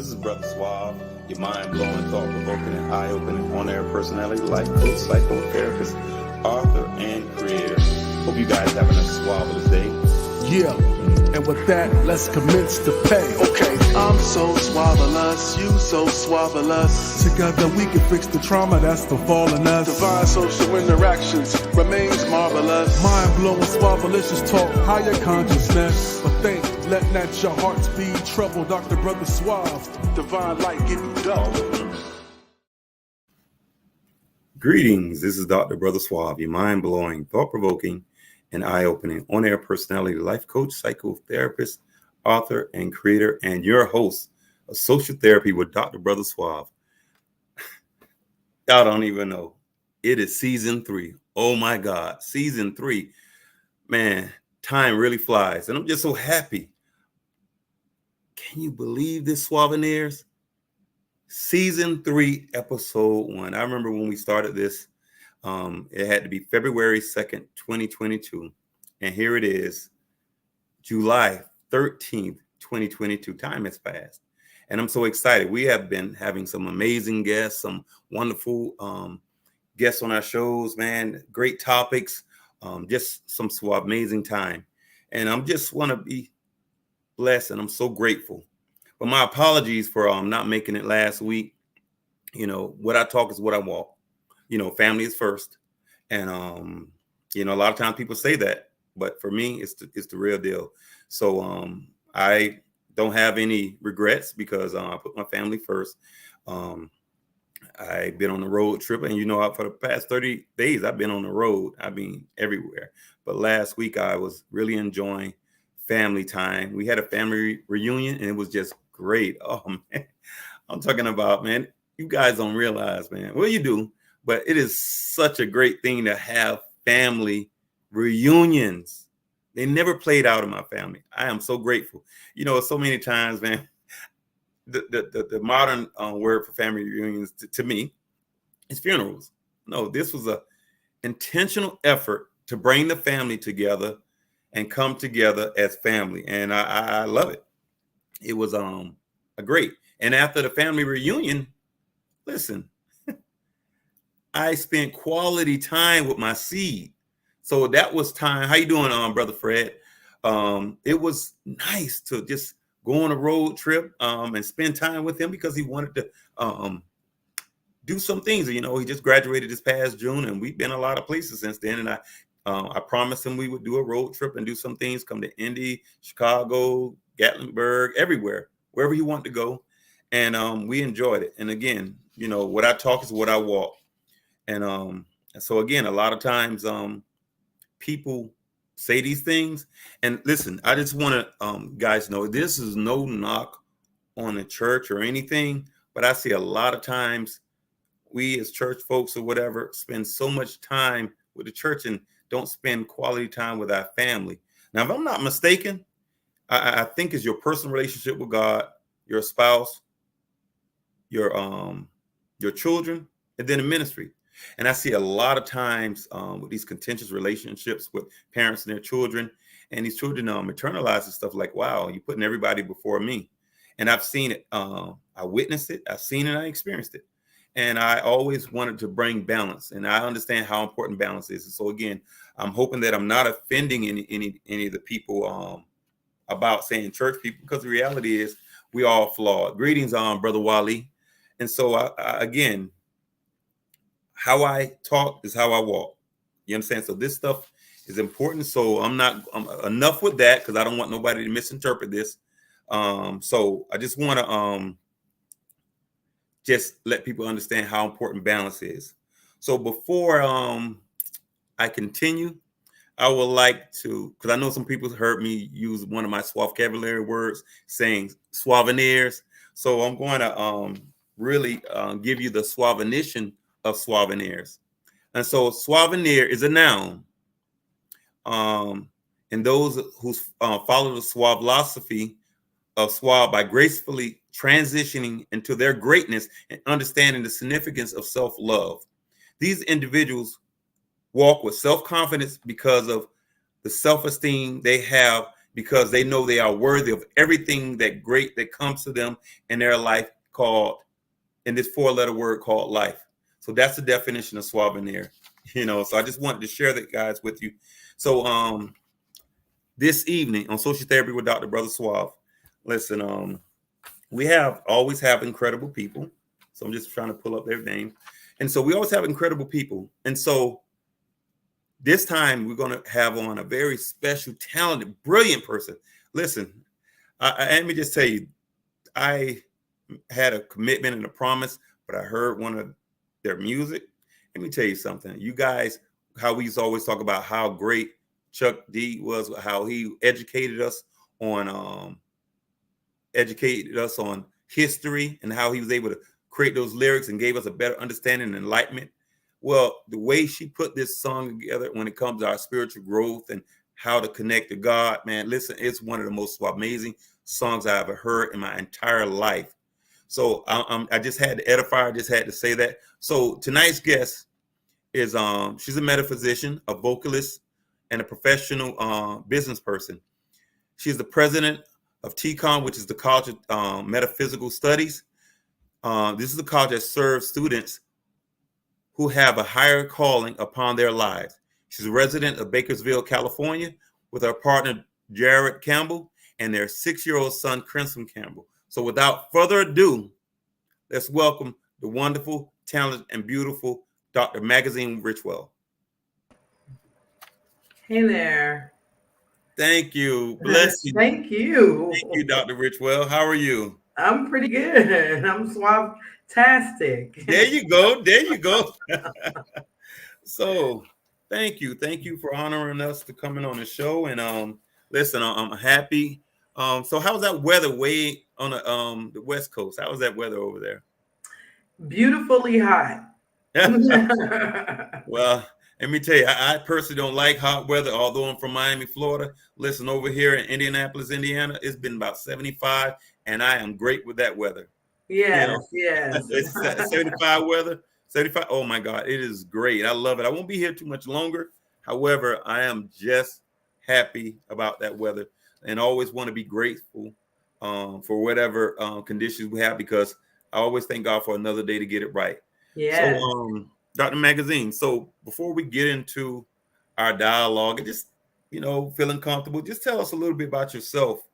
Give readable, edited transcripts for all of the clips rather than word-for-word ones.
This is Brother Suave, your mind-blowing, thought-provoking, and eye-opening on-air personality, life coach, psychotherapist, author, and creator. Hope you guys having a suaveless day. Yeah, and with that, let's commence to pay. Okay, I'm so suavelous, you so suavelous. Together we can fix the trauma that's befallen us. Divine social interactions remains marvelous. Mind-blowing, suavelicious talk, higher consciousness. But think, let not your hearts be troubled, Dr. Brother Suave. Divine light give you double. Greetings, this is Dr. Brother Suave, your mind-blowing, thought-provoking, and eye-opening on-air personality, life coach, psychotherapist, author, and creator, and your host of Social Therapy with Dr. Brother Suave. Y'all don't even know. It is season 3. Oh my God, season 3. Man, time really flies, and I'm just so happy. Can you believe this, Suaveneers? Season 3, episode 1. I remember when we started this, it had to be February 2nd, 2022. And here it is, July 13th, 2022. Time has passed. And I'm so excited. We have been having some amazing guests, some wonderful guests on our shows, man. Great topics, just some amazing time. And I'm just want to be blessed, and I'm so grateful. But my apologies for not making it last week. You know, what I talk is what I walk. You know, family is first. And, you know, a lot of times people say that. But for me, it's the real deal. So I don't have any regrets because I put my family first. I've been on the road trip. And, you know, for the past 30 days, I've been on the road. I've been everywhere. But last week, I was really enjoying family time. We had a family reunion, and it was just great. Oh, man. I'm talking about, man, you guys don't realize, man. Well, you do. But it is such a great thing to have family reunions. They never played out in my family. I am so grateful. You know, so many times, man, the modern word for family reunions to me is funerals. No, this was a intentional effort to bring the family together and come together as family. And I love it. It was a great. And after the family reunion, listen, I spent quality time with my seed. So that was time. How you doing, Brother Fred? It was nice to just go on a road trip and spend time with him because he wanted to do some things. You know, he just graduated this past June, and we've been a lot of places since then. And I promised him we would do a road trip and do some things, come to Indy, Chicago, Gatlinburg, everywhere, wherever he wanted to go. And we enjoyed it. And again, you know, what I talk is what I walk. And so again, a lot of times people say these things. And listen, I just want to guys know this is no knock on the church or anything, but I see a lot of times we as church folks or whatever spend so much time with the church and don't spend quality time with our family. Now, if I'm not mistaken, I think it's your personal relationship with God, your spouse, your children, and then the ministry. And I see a lot of times with these contentious relationships with parents and their children, and these children internalize and stuff like, wow, you're putting everybody before me. And I've seen it. I witnessed it. I've seen it. I experienced it. And I always wanted to bring balance. And I understand how important balance is. And so, again, I'm hoping that I'm not offending any of the people about saying church people, because the reality is we all flawed. Greetings, Brother Wally. And so, again, how I talk is how I walk. You understand? So this stuff is important. So I'm enough with that, because I don't want nobody to misinterpret this. So I just want to just let people understand how important balance is. So before I continue, I would like to, because I know some people heard me use one of my vocabulary words, saying Suaveneers. So I'm going to really give you the Suavenition of Suaveneers. And so Suaveneer is a noun. And those who follow the Suave philosophy of Suave by gracefully transitioning into their greatness and understanding the significance of self-love. These individuals walk with self-confidence because of the self-esteem they have because they know they are worthy of everything that great that comes to them in their life, called in this 4-letter word called life. So that's the definition of Suave there. So I just wanted to share that, guys, with you. So this evening on Social Therapy with Dr. Brother Suave, listen, we always have incredible people. So I'm just trying to pull up their name. And so we always have incredible people. And so this time we're going to have on a very special, talented, brilliant person. Listen, let me just tell you, I had a commitment and a promise, but I heard one of their music. Let me tell you something. You guys, how we used to always talk about how great Chuck D was, how he educated us on history, and how he was able to create those lyrics and gave us a better understanding and enlightenment. Well, the way she put this song together when it comes to our spiritual growth and how to connect to God, man, listen, it's one of the most amazing songs I ever heard in my entire life. So I just had to edify, I just had to say that. So tonight's guest is she's a metaphysician, a vocalist, and a professional business person. She's the president of TCOM, which is the College of Metaphysical Studies. This is a college that serves students who have a higher calling upon their lives. She's a resident of Bakersville, California, with her partner, Jared Campbell, and their 6-year-old son, Crimson Campbell. So without further ado, let's welcome the wonderful, talented, and beautiful Dr. Magazine RichWell. Hey there. Thank you. Bless you. Thank you. Thank you, Dr. RichWell. How are you? I'm pretty good. I'm Suave-tastic. There you go. There you go. So thank you. Thank you for honoring us to coming on the show. And listen, I'm happy. So how's that weather way on the West Coast? How is that weather over there? Beautifully hot. Well, let me tell you, I personally don't like hot weather, although I'm from Miami, Florida. Listen, over here in Indianapolis, Indiana, it's been about 75, and I am great with that weather. Yes, yes. It's 75 weather, 75. Oh, my God, it is great. I love it. I won't be here too much longer. However, I am just happy about that weather and always want to be grateful for whatever conditions we have, because I always thank God for another day to get it right. Yeah. So, Dr. Magazine, so before we get into our dialogue and just, feeling comfortable, just tell us a little bit about yourself.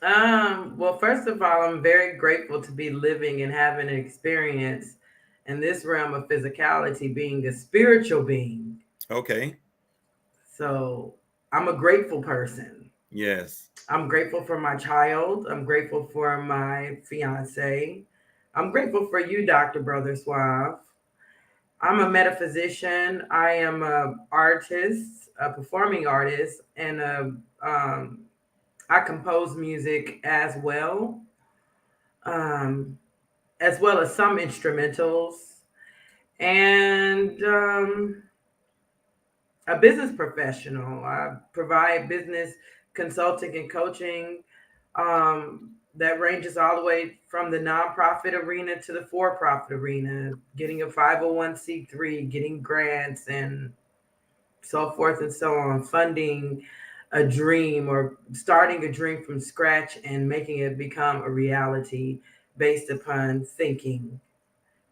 Well, first of all, I'm very grateful to be living and having an experience in this realm of physicality, being a spiritual being. Okay. So I'm a grateful person. Yes. I'm grateful for my child. I'm grateful for my fiance. I'm grateful for you, Dr. Brother Suave. I'm a metaphysician. I am an artist, a performing artist, and I compose music as well as some instrumentals, and a business professional. I provide business consulting and coaching that ranges all the way from the nonprofit arena to the for-profit arena, getting a 501c3, getting grants and so forth and so on, funding a dream or starting a dream from scratch and making it become a reality based upon thinking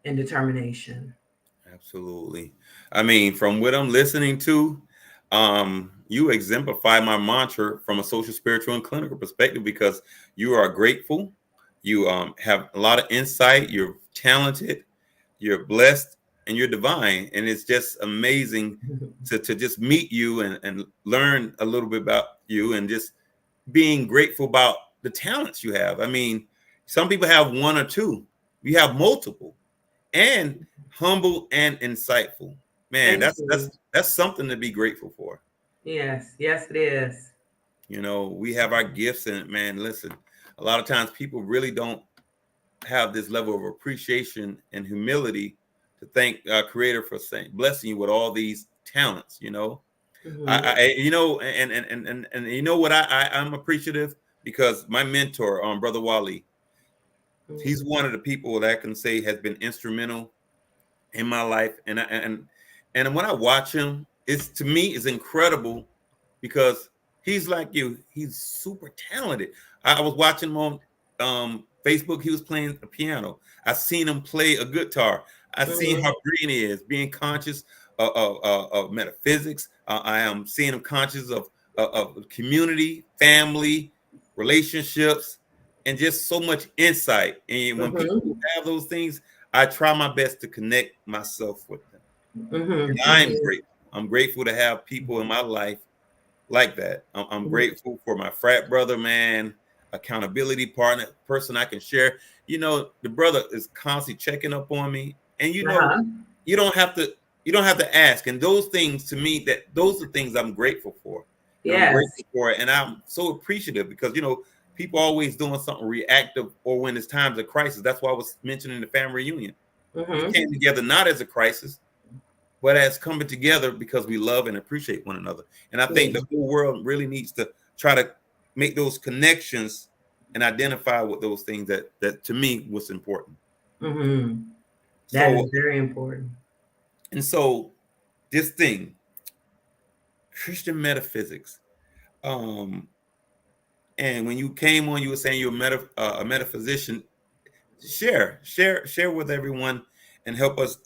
and determination. Absolutely. I mean, from what I'm listening to, you exemplify my mantra from a social, spiritual, and clinical perspective, because you are grateful. You have a lot of insight. You're talented. You're blessed, and you're divine. And it's just amazing to just meet you and learn a little bit about you, and just being grateful about the talents you have. I mean, some people have one or two. You have multiple, and humble and insightful. Man, that's something to be grateful for. Yes, it is. We have our gifts, and man, listen, a lot of times people really don't have this level of appreciation and humility to thank our Creator for blessing you with all these talents. Mm-hmm. And you know what, I'm appreciative, because my mentor, Brother Wally, he's one of the people that I can say has been instrumental in my life, and when I watch him, to me it's incredible, because He's like you. He's super talented. I was watching him on Facebook. He was playing the piano. I seen him play a guitar. I seen how brilliant he is, being conscious of metaphysics. I am seeing him conscious of community, family, relationships, and just so much insight. And when people have those things, I try my best to connect myself with them. And I'm grateful. I'm grateful to have people in my life like that. I'm grateful for my frat brother, man, accountability partner, person I can share. You know, the brother is constantly checking up on me, and you know, you don't have to ask. And those things, to me, those are things I'm grateful for. I'm grateful for it, and I'm so appreciative because, you know, people always doing something reactive, or when it's times of crisis. That's why I was mentioning the family reunion. We came together not as a crisis, but as coming together because we love and appreciate one another. And I think the whole world really needs to try to make those connections and identify with those things that to me was important. That is very important. And so this thing, Christian metaphysics, and when you came on, you were saying you're a metaphysician. Share with everyone and help us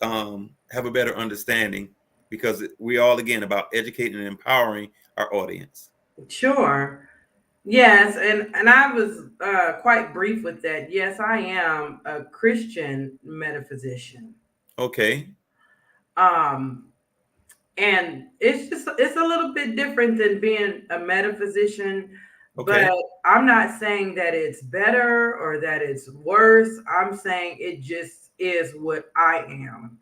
have a better understanding, because we all, again, about educating and empowering our audience. Sure. Yes, and I was quite brief with that. Yes, I am a Christian metaphysician. Okay. And it's a little bit different than being a metaphysician. Okay. But I'm not saying that it's better or that it's worse. I'm saying it just is what I am.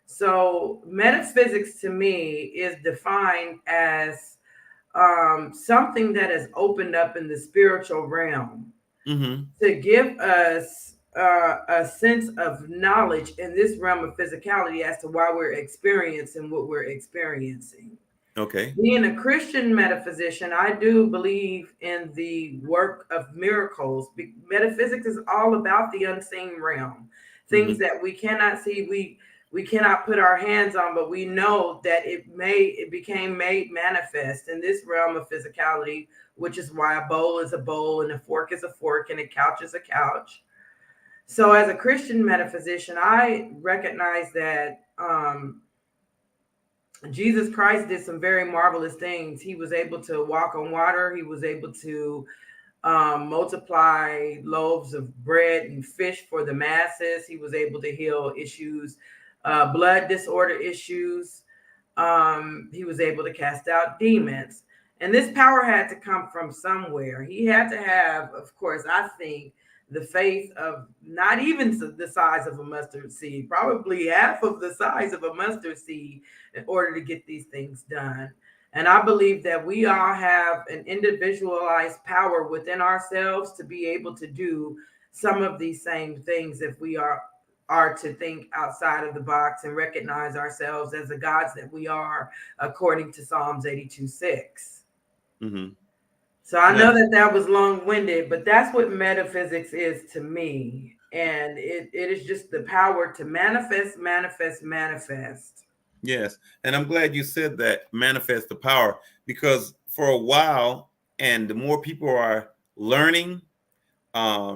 So metaphysics to me is defined as something that has opened up in the spiritual realm to give us a sense of knowledge in this realm of physicality as to why we're experiencing what we're experiencing. Okay. Being a Christian metaphysician, I do believe in the work of miracles. Metaphysics is all about the unseen realm, things that we cannot see, we cannot put our hands on, but we know that it became made manifest in this realm of physicality, which is why a bowl is a bowl and a fork is a fork and a couch is a couch. So as a Christian metaphysician, I recognize that Jesus Christ did some very marvelous things. He was able to walk on water. He was able to multiply loaves of bread and fish for the masses. He was able to heal issues, blood disorder issues. He was able to cast out demons. And this power had to come from somewhere. He had to have, of course, I think, the faith of not even the size of a mustard seed, probably half of the size of a mustard seed, in order to get these things done. And I believe that we all have an individualized power within ourselves to be able to do some of these same things if we are to think outside of the box and recognize ourselves as the gods that we are, according to Psalms 82:6. So I know that was long-winded, but that's what metaphysics is to me. And it is just the power to manifest. Yes. And I'm glad you said that, manifest the power, because for a while, and the more people are learning,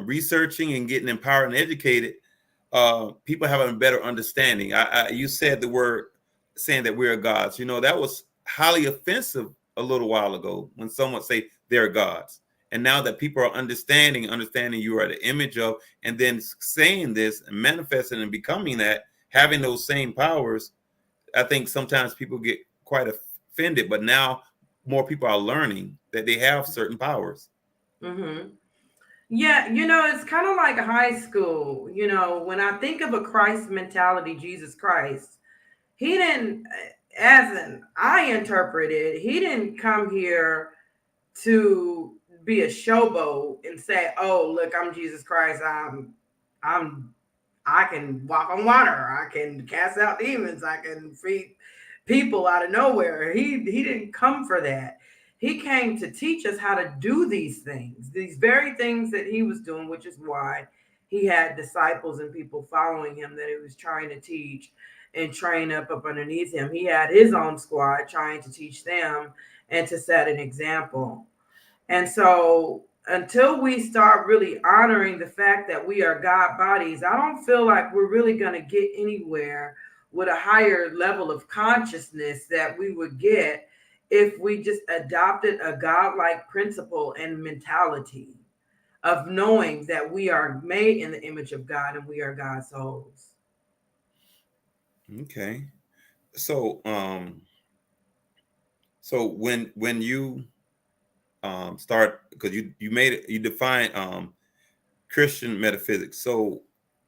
researching, and getting empowered and educated, people have a better understanding. You said the word, saying that we're gods. You know, that was highly offensive a little while ago when someone say they're gods. And now that people are understanding you are the image of, and then saying this and manifesting and becoming that, having those same powers, I think sometimes people get quite offended, but now more people are learning that they have certain powers. Yeah, you know, it's kind of like high school. You know, when I think of a Christ mentality, Jesus Christ, he didn't, I interpret it, he didn't come here to be a showboat and say, "Oh, look, I'm Jesus Christ. I can walk on water. I can cast out demons. I can feed people out of nowhere." He didn't come for that. He came to teach us how to do these things, these very things that he was doing, which is why he had disciples and people following him that he was trying to teach and train up underneath him. He had his own squad trying to teach them, and to set an example. And so until we start really honoring the fact that we are God bodies, I don't feel like we're really going to get anywhere with a higher level of consciousness that we would get if we just adopted a godlike principle and mentality of knowing that we are made in the image of God and we are God's souls. Okay. So so when you start, because you made it, you define Christian metaphysics. So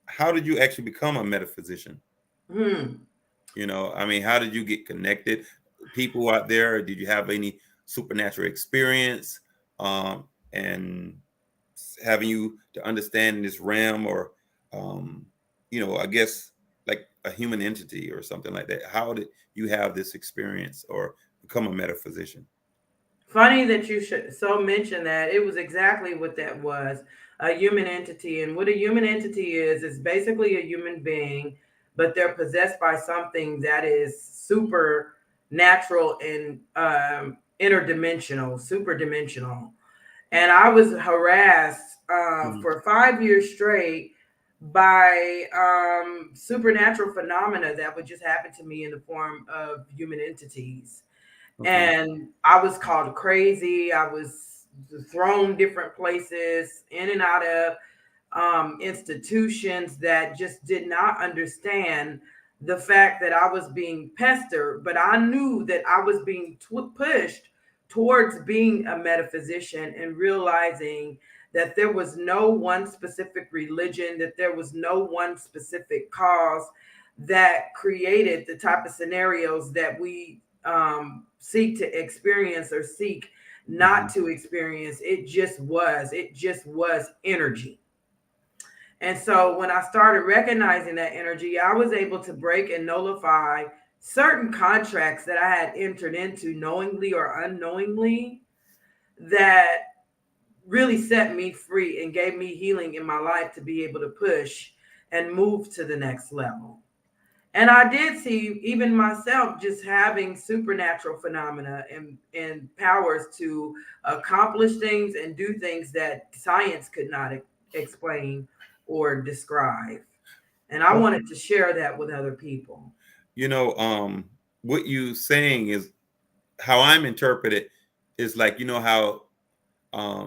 how did you actually become a metaphysician? You know, I mean, how did you get connected? People out there, did you have any supernatural experience and having you to understand this realm, or you know, I guess like a human entity or something like that? How did you have this experience or become a metaphysician? Funny that you should so mention that. It was exactly what that was, a human entity. And what a human entity is basically a human being, but they're possessed by something that is supernatural and interdimensional, super dimensional. And I was harassed for 5 years straight by supernatural phenomena that would just happen to me in the form of human entities. Okay. And I was called crazy. I was thrown different places, in and out of institutions that just did not understand the fact that I was being pestered. But I knew that I was being pushed towards being a metaphysician and realizing that there was no one specific religion, that there was no one specific cause that created the type of scenarios that we seek to experience or seek not to experience. It just was energy. And so when I started recognizing that energy, I was able to break and nullify certain contracts that I had entered into knowingly or unknowingly that really set me free and gave me healing in my life to be able to push and move to the next level. And I did see even myself just having supernatural phenomena and powers to accomplish things and do things that science could not explain or describe. And I wanted to share that with other people. You know, what you saying is how I'm interpreted is like, you know, how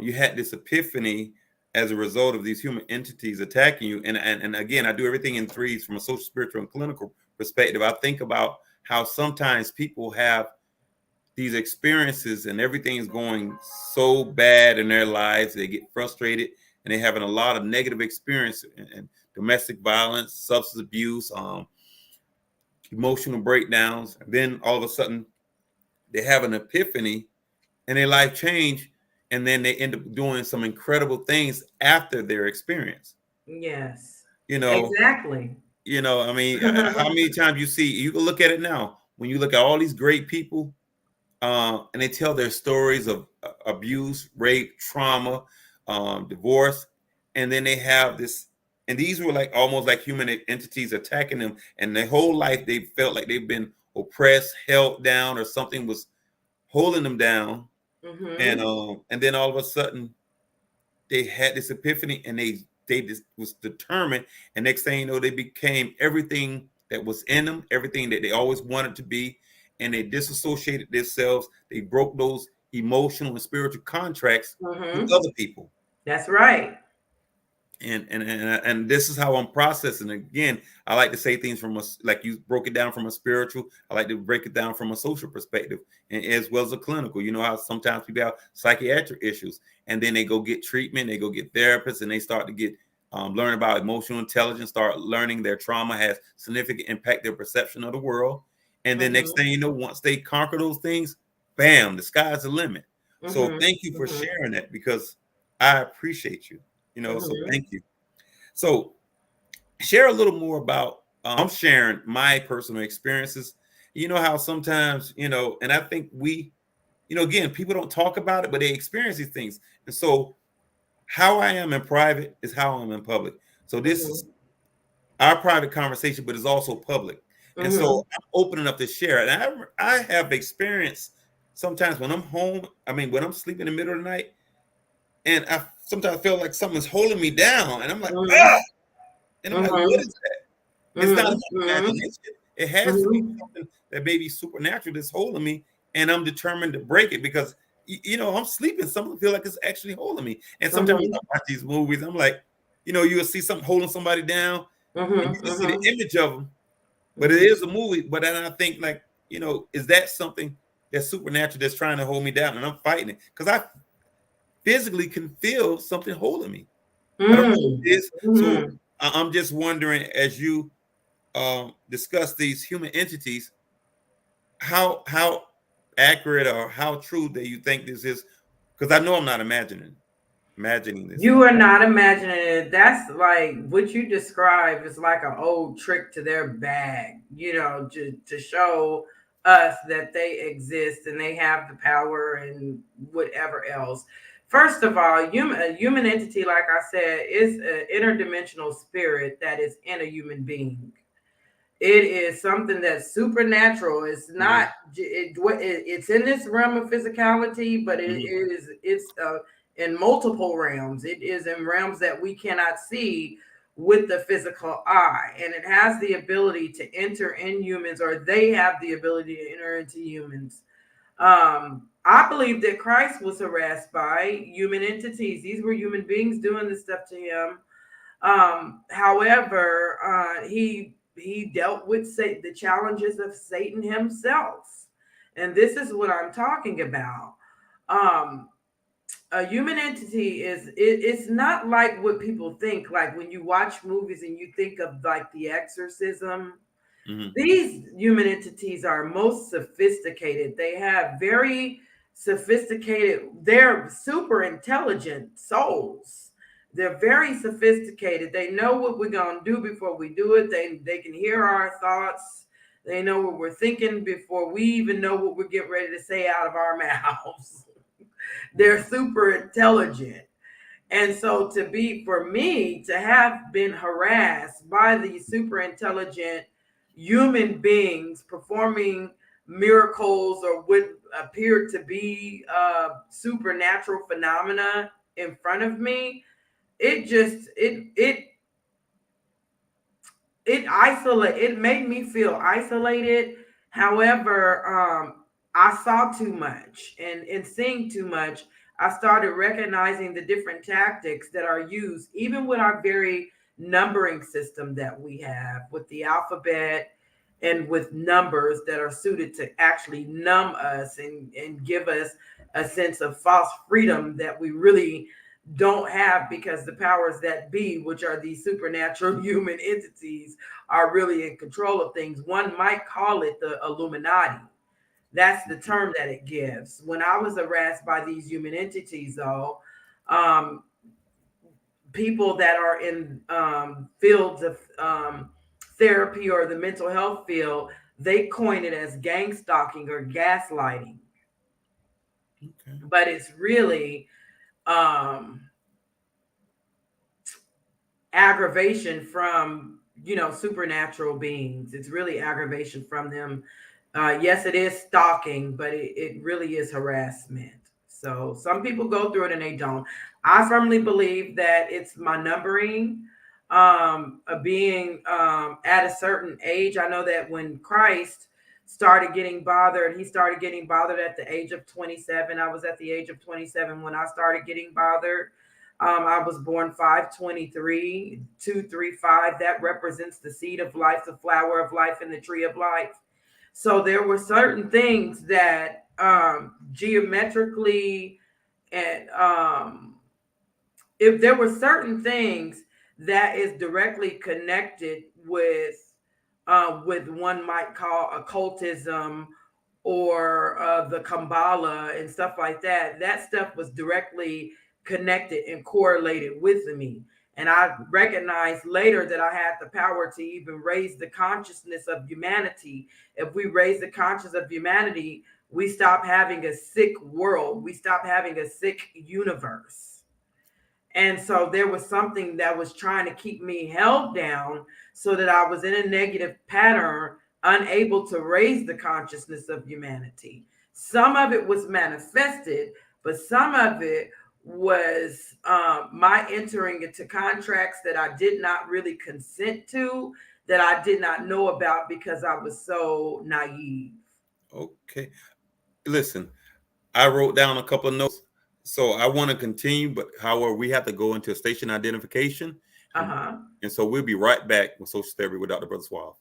you had this epiphany as a result of these human entities attacking you. And again, I do everything in threes from a social, spiritual, and clinical perspective. I think about how sometimes people have these experiences and everything is going so bad in their lives. They get frustrated and they're having a lot of negative experience and domestic violence, substance abuse, emotional breakdowns. And then all of a sudden they have an epiphany and their life change. And then they end up doing some incredible things after their experience. Yes. You know, exactly. You know, I mean, how many times you can look at it now when you look at all these great people and they tell their stories of abuse, rape, trauma, divorce, and then they have this, and these were like almost like human entities attacking them, and their whole life they felt like they've been oppressed, held down, or something was holding them down. And then all of a sudden they had this epiphany and they just was determined, and next thing you know, they became everything that was in them, everything that they always wanted to be, and they disassociated themselves. They broke those emotional and spiritual contracts with other people. That's right. And this is how I'm processing. Again, I like to say things from a, like you broke it down from a spiritual. I like to break it down from a social perspective, and as well as a clinical. You know how sometimes people have psychiatric issues, and then they go get treatment, they go get therapists, and they start to get learn about emotional intelligence, start learning their trauma has significant impact their perception of the world, and then next thing you know, once they conquer those things, bam, the sky's the limit. So thank you for sharing that, because I appreciate you. You know, so thank you. So share a little more about, I'm sharing my personal experiences. You know how sometimes, you know, and I think we, you know, again, people don't talk about it, but they experience these things. And so how I am in private is how I'm in public. So this is our private conversation, but it's also public. And so I'm open enough to share it. And I have experienced sometimes when I'm home, I mean, when I'm sleeping in the middle of the night, and I sometimes feel like something's holding me down, and I'm like, ah! And I'm like, what is that? It's not my imagination. It has to be something that may be supernatural that's holding me, and I'm determined to break it because I'm sleeping. Something feel like it's actually holding me. And sometimes when I watch these movies, I'm like, you'll see something holding somebody down, and you just see the image of them, but it is a movie. But then I think like, is that something that's supernatural that's trying to hold me down, and I'm fighting it because I physically can feel something holding me. I don't know what it is. So I'm just wondering, as you discuss these human entities, how accurate or how true do you think this is? Because I know I'm not imagining this. You are not imagining it. That's like what you describe is like an old trick to their bag, to show us that they exist and they have the power and whatever else. First of all, a human entity, like I said, is an interdimensional spirit that is in a human being. It is something that's supernatural. It's not. It's in this realm of physicality, but it's in multiple realms. It is in realms that we cannot see with the physical eye, and it has the ability to enter in humans, or they have the ability to enter into humans. I believe that Christ was harassed by human entities. These were human beings doing this stuff to him. However, he dealt with the challenges of Satan himself. And this is what I'm talking about. A human entity it's not like what people think. Like when you watch movies and you think of like The Exorcism, these human entities are most sophisticated. They have very sophisticated, they're super intelligent souls. They're very sophisticated. They know what we're going to do before we do it. They can hear our thoughts. They know what we're thinking before we even know what we're getting ready to say out of our mouths. They're super intelligent. And so for me to have been harassed by these super intelligent human beings performing miracles or what appeared to be supernatural phenomena in front of me, it made me feel isolated. However, I saw too much, and in seeing too much, I started recognizing the different tactics that are used, even with our very numbering system that we have with the alphabet and with numbers that are suited to actually numb us and give us a sense of false freedom that we really don't have, because the powers that be, which are these supernatural human entities, are really in control of things. One might call it the Illuminati. That's the term that it gives. When I was harassed by these human entities, though, people that are in fields of therapy or the mental health field, they coin it as gang stalking or gaslighting. Okay. But it's really aggravation from supernatural beings. It's really aggravation from them. Yes, it is stalking, but it really is harassment. So some people go through it and they don't. I firmly believe that it's my numbering, being at a certain age. I know that when Christ started getting bothered, he started getting bothered at the age of 27. I was at the age of 27 when I started getting bothered. I was born 5/23, 235. That represents the seed of life, the flower of life, and the tree of life. So there were certain things that geometrically, and if there were certain things that is directly connected with one might call occultism or the Kabbalah and stuff like that, that stuff was directly connected and correlated with me. And I recognized later that I had the power to even raise the consciousness of humanity. If we raise the consciousness of humanity, we stop having a sick world. We stop having a sick universe. And so there was something that was trying to keep me held down so that I was in a negative pattern, unable to raise the consciousness of humanity. Some of it was manifested, but some of it was my entering into contracts that I did not really consent to, that I did not know about because I was so naive. Okay. Listen, I wrote down a couple of notes. So I want to continue, but however, we have to go into station identification. And so we'll be right back with Social Therapy with Dr. Brother Suave.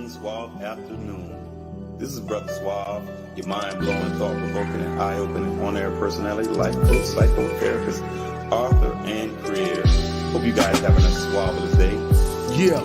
Suave afternoon. This is Brother Suave, your mind-blowing, thought-provoking, and eye-opening on-air personality, life coach, psychotherapist, author, and creator. Hope you guys having a suaveless day. Yeah,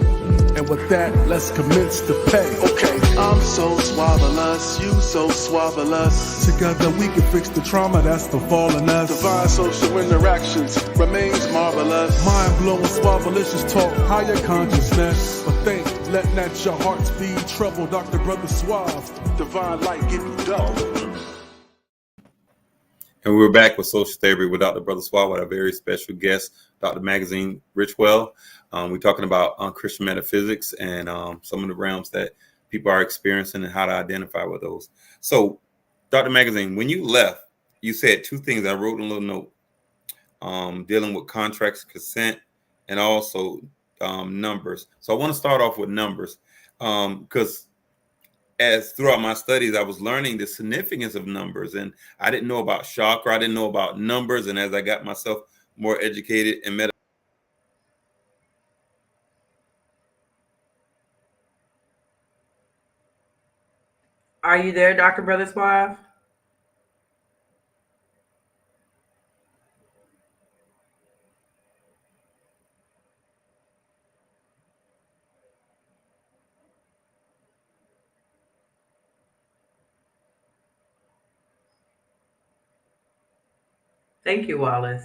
and with that, let's commence the pay. Okay, I'm so suavelous, you so suavelous. Together we can fix the trauma that's befallen us. Divine social interactions remains marvelous. Mind-blowing, suavelicious talk, higher consciousness. But think, let not your hearts be troubled, Dr. Brother Suave. Divine light give you double. And we're back with Social Therapy with Dr. Brother Suave with a very special guest, Dr. Magazine RichWell. We're talking about Christian metaphysics and some of the realms that people are experiencing and how to identify with those. So, Dr. Magazine, when you left, you said two things. I wrote a little note dealing with contracts, consent, and also numbers. So I want to start off with numbers because as throughout my studies, I was learning the significance of numbers, and I didn't know about chakra. I didn't know about numbers. And as I got myself more educated in Are you there, Dr. Brother Suave? Thank you, Wallace.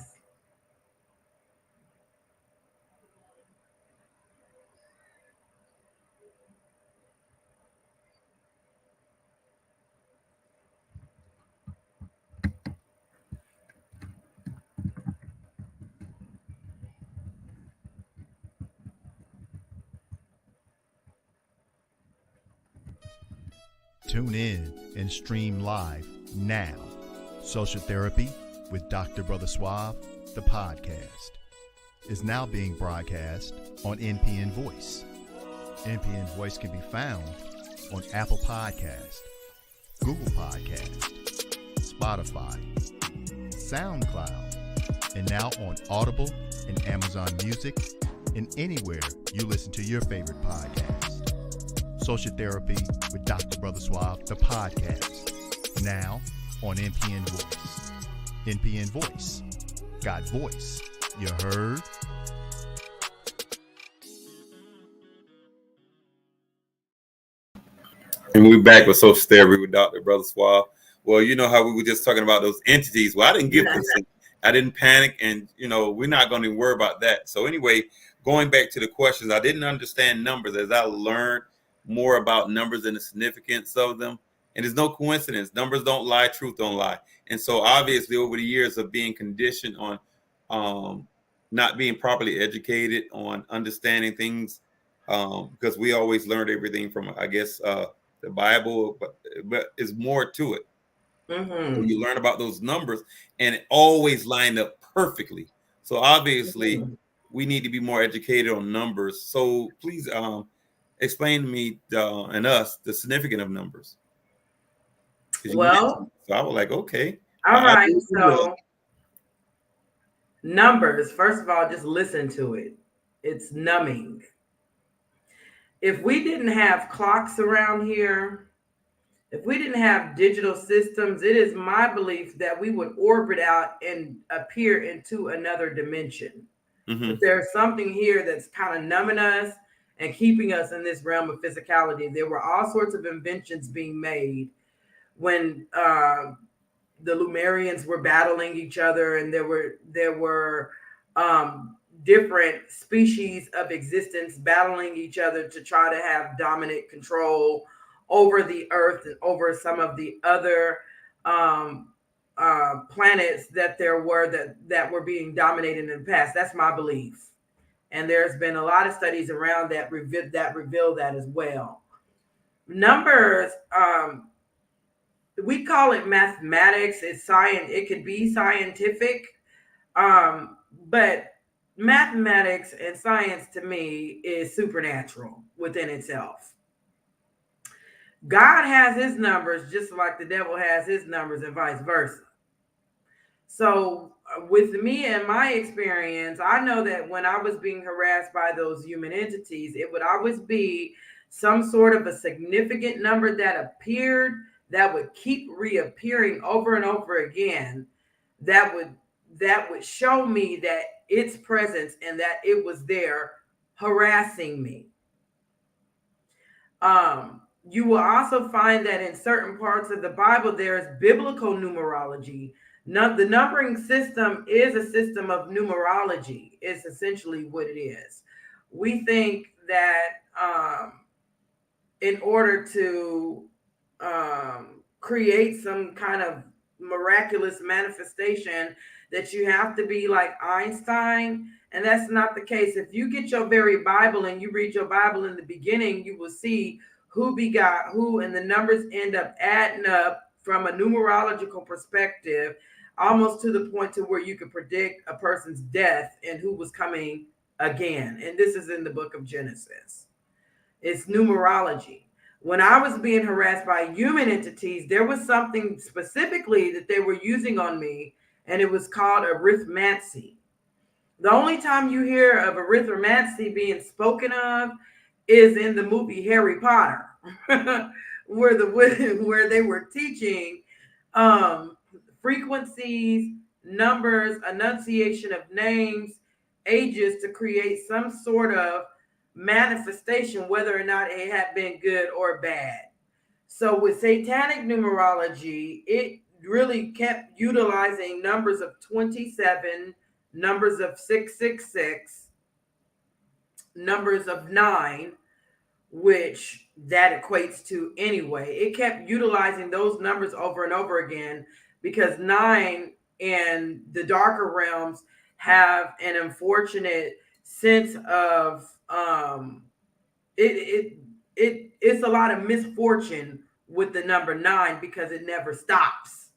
Tune in and stream live now. Social Therapy with Dr. Brother Suave, the podcast, is now being broadcast on NPN Voice. NPN Voice can be found on Apple Podcast, Google Podcast, Spotify, SoundCloud, and now on Audible and Amazon Music, and anywhere you listen to your favorite podcast. Social Therapy with Dr. Brother Suave, the podcast, now on NPN Voice. NPN Voice. Got voice. You heard? And we're back with Social Therapy with Dr. Brother Suave. Well, you know how we were just talking about those entities. Well, I didn't give consent. I didn't panic, and we're not going to worry about that. So anyway, going back to the questions, I didn't understand numbers as I learned more about numbers and the significance of them. And there's no coincidence. Numbers don't lie, truth don't lie. And so obviously over the years of being conditioned on not being properly educated on understanding things, because we always learned everything from, I guess, the Bible, but it's more to it. Mm-hmm. So you learn about those numbers and it always lined up perfectly. So obviously we need to be more educated on numbers. So please explain to me and us the significance of numbers. Well, so I was like, okay. All right. So numbers, first of all, just listen to it. It's numbing. If we didn't have clocks around here, if we didn't have digital systems, it is my belief that we would orbit out and appear into another dimension. But there's something here that's kind of numbing us and keeping us in this realm of physicality. There were all sorts of inventions being made when the Lumerians were battling each other, and there were different species of existence battling each other to try to have dominant control over the earth and over some of the other planets that there were that were being dominated in the past. That's my belief. And there's been a lot of studies around that reveal that as well. Numbers, we call it mathematics. It's science. It could be scientific, but mathematics and science to me is supernatural within itself. God has his numbers just like the devil has his numbers and vice versa. So with me and my experience, I know that when I was being harassed by those human entities, it would always be some sort of a significant number that appeared, that would keep reappearing over and over again, that would show me that its presence and that it was there harassing me. You will also find that in certain parts of the Bible, there is biblical numerology. The numbering system is a system of numerology. It's essentially what it is. We think that in order to create some kind of miraculous manifestation, that you have to be like Einstein, and that's not the case. If you get your very Bible and you read your Bible in the beginning, you will see who begot who, and the numbers end up adding up from a numerological perspective, almost to the point to where you could predict a person's death and who was coming again. And this is in the book of Genesis. It's numerology. When I was being harassed by human entities, there was something specifically that they were using on me, and it was called arithmancy. The only time you hear of arithmancy being spoken of is in the movie Harry Potter, where they were teaching frequencies, numbers, enunciation of names, ages to create some sort of manifestation, whether or not it had been good or bad. So with satanic numerology, it really kept utilizing numbers of 27, numbers of 666, numbers of 9, which that equates to anyway. It kept utilizing those numbers over and over again because 9 in the darker realms have an unfortunate sense of it's a lot of misfortune with the number 9 because it never stops.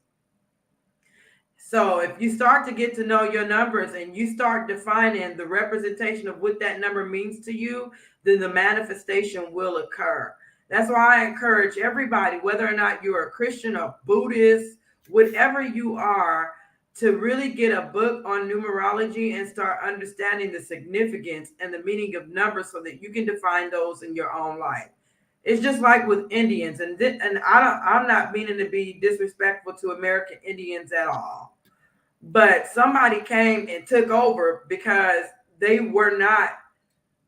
So if you start to get to know your numbers and you start defining the representation of what that number means to you, then the manifestation will occur. That's why I encourage everybody, whether or not you're a Christian or Buddhist, whatever you are, to really get a book on numerology and start understanding the significance and the meaning of numbers so that you can define those in your own life. It's just like with Indians, and I'm not meaning to be disrespectful to American Indians at all. But somebody came and took over because they were not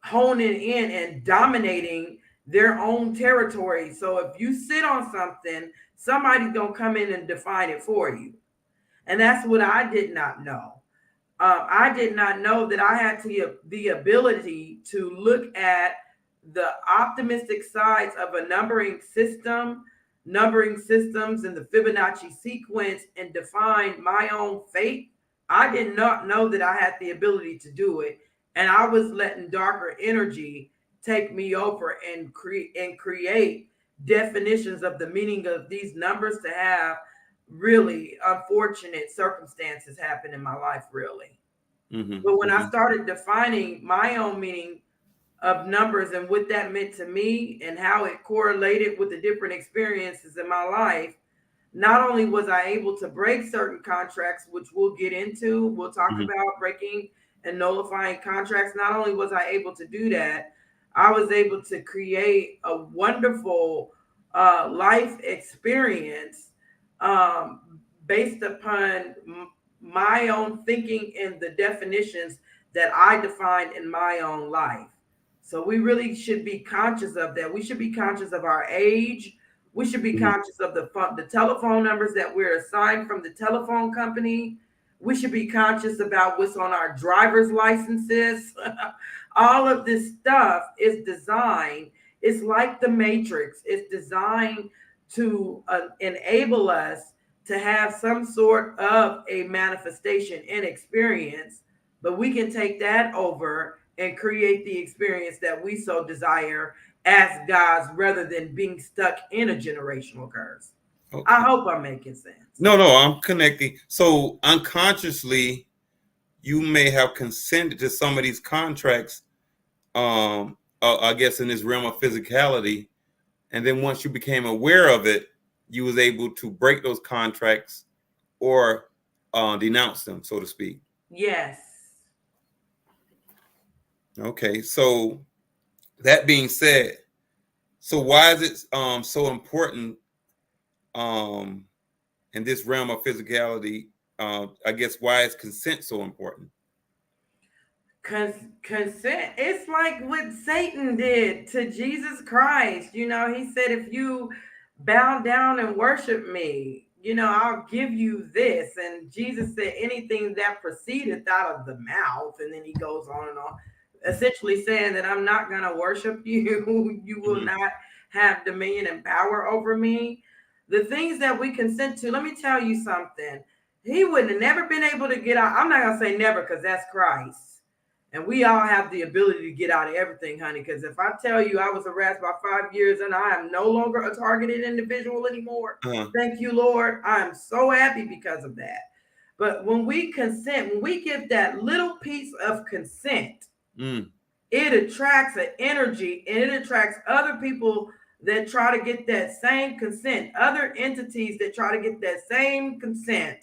honing in and dominating their own territory. So if you sit on something, somebody's going to come in and define it for you. And that's what I did not know. I did not know that I had the ability to look at the optimistic sides of a numbering systems and the Fibonacci sequence and define my own fate. I did not know that I had the ability to do it. And I was letting darker energy take me over and create definitions of the meaning of these numbers to have really unfortunate circumstances happen in my life, really. But when I started defining my own meaning of numbers and what that meant to me and how it correlated with the different experiences in my life, not only was I able to break certain contracts, which we'll get into, we'll talk about breaking and nullifying contracts. Not only was I able to do that, I was able to create a wonderful life experience based upon my own thinking and the definitions that I defined in my own life. So we really should be conscious of that. We should be conscious of our age. We should be conscious of the telephone numbers that we're assigned from the telephone company. We should be conscious about what's on our driver's licenses. All of this stuff is designed. It's like the Matrix. It's designed to enable us to have some sort of a manifestation and experience, but we can take that over and create the experience that we so desire as gods rather than being stuck in a generational curse. Okay. I hope I'm making sense. No, I'm connecting. So unconsciously, you may have consented to some of these contracts, I guess in this realm of physicality. And then once you became aware of it, you was able to break those contracts or denounce them, so to speak. Yes. Okay, so that being said, so why is it so important in this realm of physicality? I guess why is consent so important? Consent, it's like what Satan did to Jesus Christ. You know, he said, if you bow down and worship me, you know, I'll give you this. And Jesus said, anything that proceedeth out of the mouth. And then he goes on and on, essentially saying that I'm not going to worship you. You will not have dominion and power over me. The things that we consent to, let me tell you something. He would have never been able to get out. I'm not going to say never because that's Christ. And we all have the ability to get out of everything, honey. Because if I tell you I was harassed by 5 years and I am no longer a targeted individual anymore, thank you, Lord. I'm so happy because of that. But when we consent, when we give that little piece of consent, it attracts an energy and it attracts other people that try to get that same consent, other entities that try to get that same consent,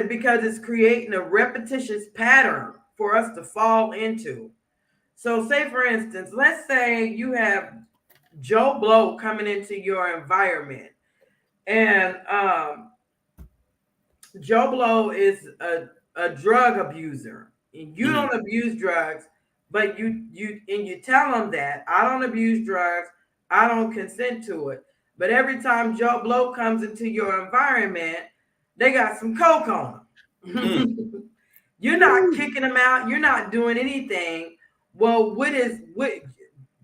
because it's creating a repetitious pattern for us to fall into. So say, for instance, let's say you have Joe Blow coming into your environment, and Joe Blow is a drug abuser. And you don't abuse drugs, but you tell him that I don't abuse drugs, I don't consent to it. But every time Joe Blow comes into your environment, they got some coke on them. You're not kicking them out. You're not doing anything. Well,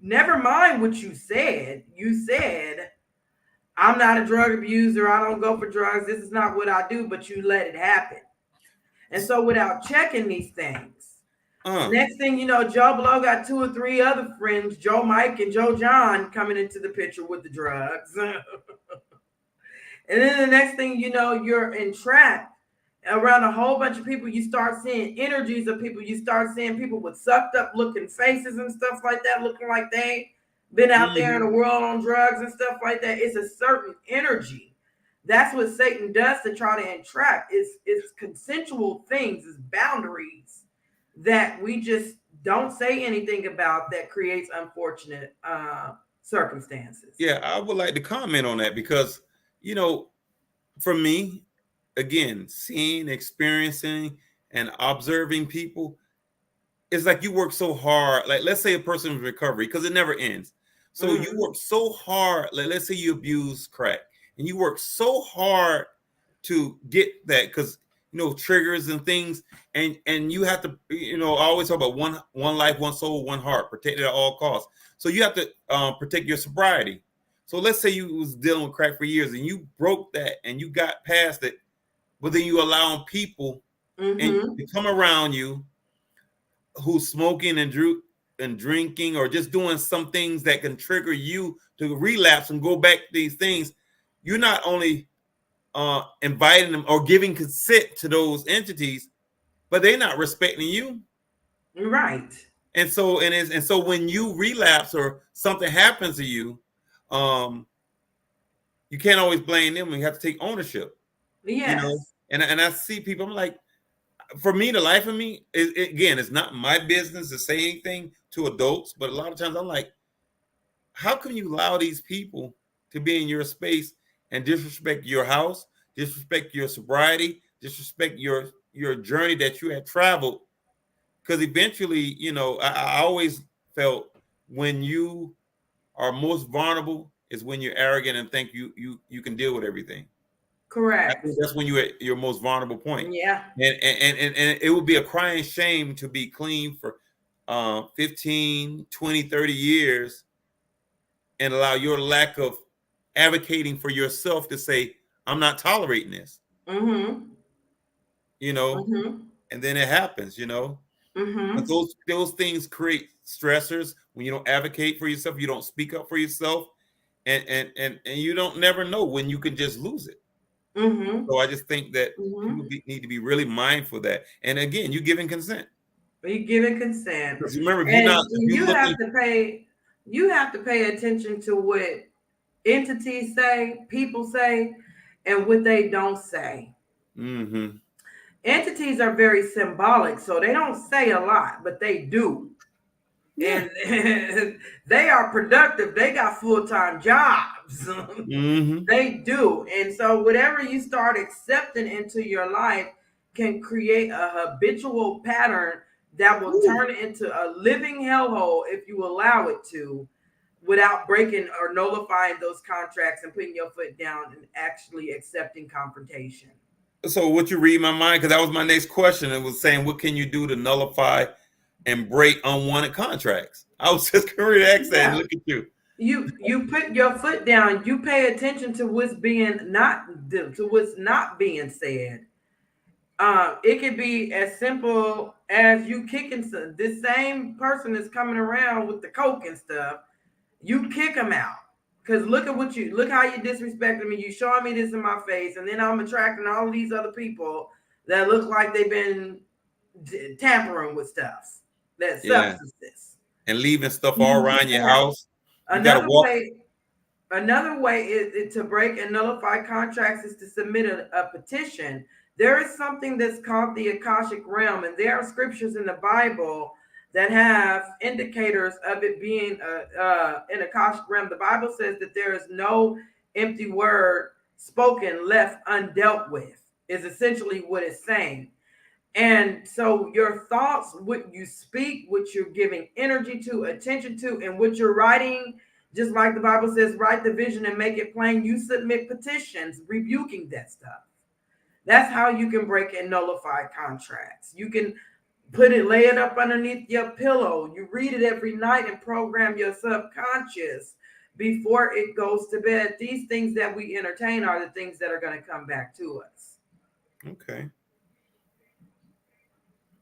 never mind what you said. You said, I'm not a drug abuser. I don't go for drugs. This is not what I do, but you let it happen. And so without checking these things, next thing you know, Joe Blow got 2 or 3 other friends, Joe Mike and Joe John, coming into the picture with the drugs. And then the next thing you know, you're entrapped around a whole bunch of people. You start seeing energies of people. You start seeing people with sucked up looking faces and stuff like that, looking like they been out there in the world on drugs and stuff like that. It's a certain energy. That's what Satan does to try to entrap. It's consensual things, it's boundaries that we just don't say anything about that creates unfortunate circumstances. Yeah, I would like to comment on that because, you know, for me, again, seeing, experiencing, and observing people, it's like you work so hard. Like, let's say a person in recovery, because it never ends. So you work so hard. Like, let's say you abuse crack, and you work so hard to get that, because triggers and things, and you have to, I always talk about one life, one soul, one heart, protected at all costs. So you have to protect your sobriety. So let's say you was dealing with crack for years and you broke that and you got past it, but then you allowing people and to come around you who's smoking and drinking or just doing some things that can trigger you to relapse and go back to these things. You're not only inviting them or giving consent to those entities, but they're not respecting you. Right. And so when you relapse or something happens to you, you can't always blame them. You have to take ownership. Yes. And I see people, I'm like, for me, the life of me, again, it's not my business to say anything to adults, but a lot of times I'm like, how can you allow these people to be in your space and disrespect your house, disrespect your sobriety, disrespect your journey that you had traveled? Because eventually, I always felt when you are most vulnerable is when you're arrogant and think you can deal with everything. Correct. I think that's when you're at your most vulnerable point. Yeah. And it would be a crying shame to be clean for 15, 20, 30 years and allow your lack of advocating for yourself to say, I'm not tolerating this. And then it happens, But those things create stressors when you don't advocate for yourself, you don't speak up for yourself, and you don't never know when you can just lose it. So I just think that people need to be really mindful of that. And again, you're giving consent. You're giving consent. Because remember, you have to pay attention to what entities say, people say, and what they don't say. Entities are very symbolic, so they don't say a lot, but they do. Yeah. And they are productive. They got full-time jobs. They do. And so whatever you start accepting into your life can create a habitual pattern that will turn into a living hellhole if you allow it to, without breaking or nullifying those contracts and putting your foot down and actually accepting confrontation. So what you read my mind, because that was my next question. It was saying, what can you do to nullify and break unwanted contracts? I was just going to ask that. Look at you. You put your foot down. You pay attention to what's not being said. It could be as simple as you kicking this same person is coming around with the coke and stuff. You kick them out. Because look how you disrespecting me. You showing me this in my face, and then I'm attracting all these other people that look like they've been tampering with stuff. That's substances. And leaving stuff all around your house. Another way is to break and nullify contracts is to submit a petition. There is something that's called the Akashic realm, and there are scriptures in the Bible that have indicators of it being an Akashic realm. The Bible says that there is no empty word spoken left undealt with, is essentially what it's saying. And so your thoughts, what you speak, what you're giving energy to, attention to, and what you're writing, just like the Bible says, write the vision and make it plain. You submit petitions rebuking that stuff. That's how you can break and nullify contracts. You can lay it up underneath your pillow. You read it every night and program your subconscious before it goes to bed. These things that we entertain are the things that are going to come back to us. Okay.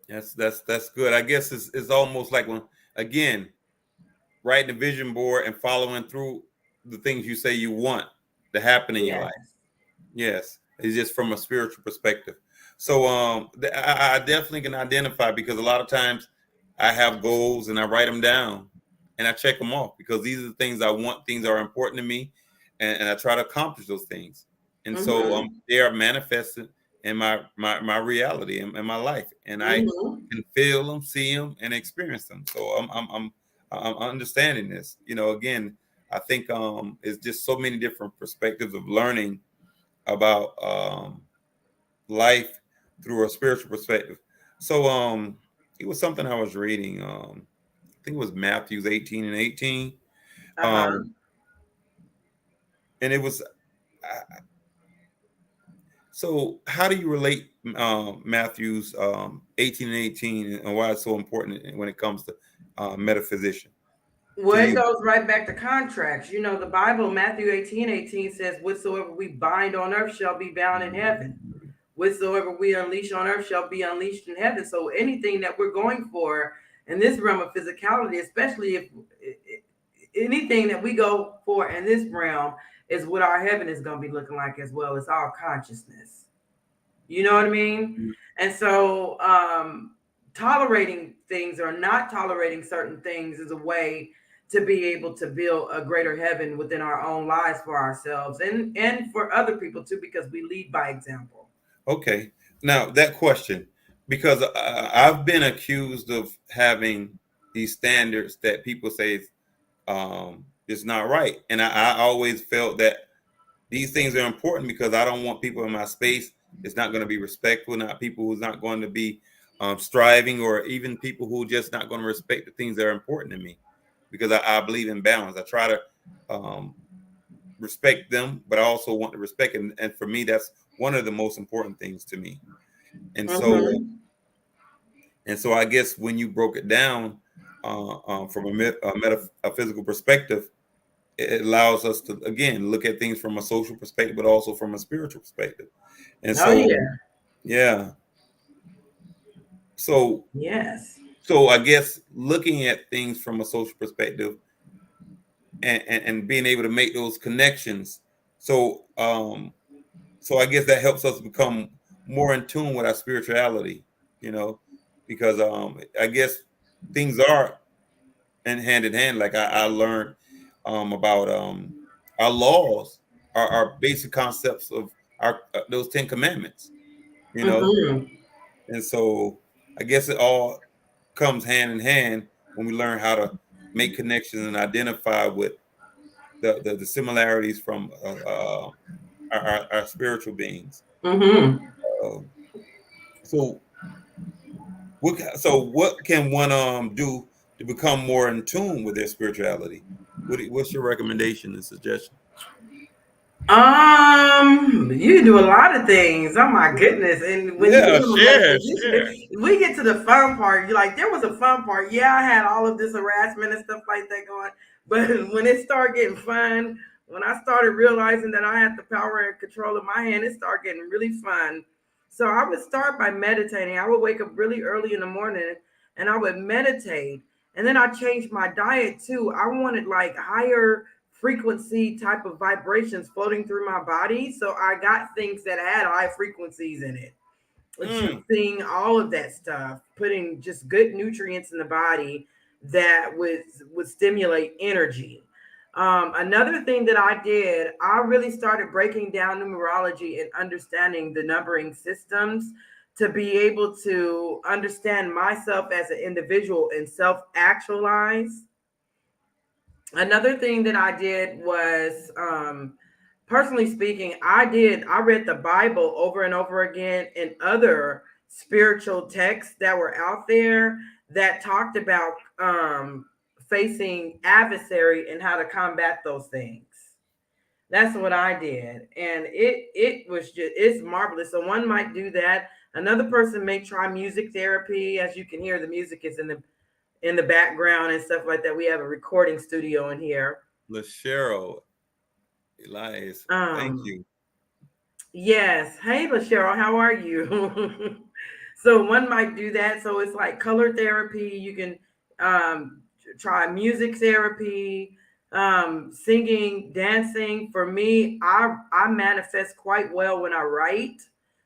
That's good. I guess it's almost like when, again, writing a vision board and following through the things you say you want to happen in your life. Yes. It's just from a spiritual perspective. So I definitely can identify, because a lot of times I have goals and I write them down and I check them off, because these are the things I want. Things are important to me, and I try to accomplish those things. And so they are manifested in my reality and my life, and I can feel them, see them, and experience them. So I'm understanding this. Again, I think it's just so many different perspectives of learning about life through a spiritual perspective. So it was something I was reading. I think it was Matthew 18:18. And it was so how do you relate Matthew's 18:18 and why it's so important when it comes to Metaphysician? Well, it goes right back to contracts. You know, the Bible, Matthew 18:18 says, whatsoever we bind on earth shall be bound in heaven. Whatsoever we unleash on earth shall be unleashed in heaven. So anything that we're going for in this realm of physicality, especially if anything that we go for in this realm is what our heaven is going to be looking like as well. It's all consciousness. You know what I mean? Mm-hmm. And so tolerating things or not tolerating certain things is a way to be able to build a greater heaven within our own lives for ourselves and for other people too, because we lead by example. Okay. Now that question, because I've been accused of having these standards that people say is not right. And I always felt that these things are important because I don't want people in my space. It's not going to be respectful, not people who's not going to be striving, or even people who just not going to respect the things that are important to me, because I believe in balance. I try to respect them, but I also want to respect it. And for me, that's one of the most important things to me. And so I guess when you broke it down from a metaphysical perspective, it allows us to, again, look at things from a social perspective, but also from a spiritual perspective. And yeah. So, yes. So I guess looking at things from a social perspective and being able to make those connections. So I guess that helps us become more in tune with our spirituality, you know, because I guess things are hand in hand. Like I learned about our laws, our basic concepts of our those 10 commandments, you know. Mm-hmm. And so I guess it all comes hand in hand when we learn how to make connections and identify with the similarities from our spiritual beings. Mm-hmm. So what can one do to become more in tune with their spirituality? What's your recommendation and suggestion? You can do a lot of things. Oh my goodness! And when we get to the fun part, you're like, there was a fun part. Yeah, I had all of this harassment and stuff like that going, but when it started getting fun, when I started realizing that I had the power and control in my hand, it started getting really fun. So I would start by meditating. I would wake up really early in the morning and I would meditate. And then I changed my diet too. I wanted like higher frequency type of vibrations floating through my body. So I got things that had high frequencies in it. Juicing, all of that stuff, putting just good nutrients in the body that would stimulate energy. Another thing that I did, I really started breaking down numerology and understanding the numbering systems to be able to understand myself as an individual and self-actualize. Another thing that I did was, personally speaking, I read the Bible over and over again and other spiritual texts that were out there that talked about facing adversary and how to combat those things. That's what I did. And it's marvelous. So one might do that. Another person may try music therapy. As you can hear, the music is in the background and stuff like that. We have a recording studio in here. LaCheryl Elias, thank you. Yes. Hey, LaCheryl, how are you? So one might do that. So it's like color therapy. You can try music therapy, singing, dancing. For me, I manifest quite well when I write.